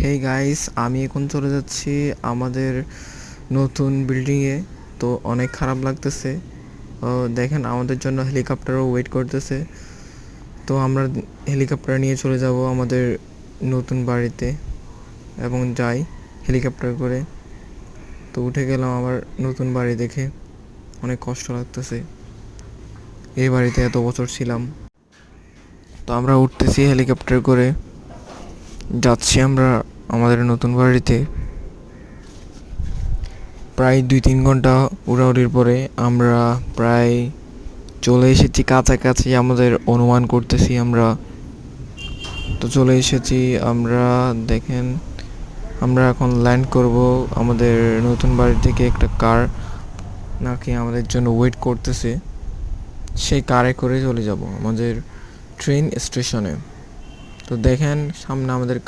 Hey guys, আমি এখন চলে যাচ্ছি আমাদের নতুন বিল্ডিংয়ে। তো অনেক খারাপ লাগতেছে। দেখেন আমাদের জন্য হেলিকপ্টারও ওয়েট করতেছে। তো আমরা হেলিকপ্টার নিয়ে চলে যাব আমাদের নতুন বাড়িতে এবং যাই হেলিকপ্টার করে। তো উঠে গেলাম আমার নতুন বাড়ি দেখে, অনেক কষ্ট লাগতেছে। এই বাড়িতে এত বছর ছিলাম। তো আমরা উঠতেছি হেলিকপ্টার করে, যাচ্ছি আমরা আমাদের নতুন বাড়িতে। প্রায় 2-3 ঘন্টা উড়াউড়ির পরে আমরা প্রায় চলে এসেছি কাছাকাছি, আমাদের অনুমান করতেছি আমরা। তো চলে এসেছি আমরা। দেখেন আমরা এখন ল্যান্ড করব আমাদের নতুন বাড়ি থেকে। একটা কার নাকি আমাদের জন্য ওয়েট করতেছে, সেই কারে করে চলে যাব আমাদের ট্রেন স্টেশনে। তো দেখেন সামনে আমাদের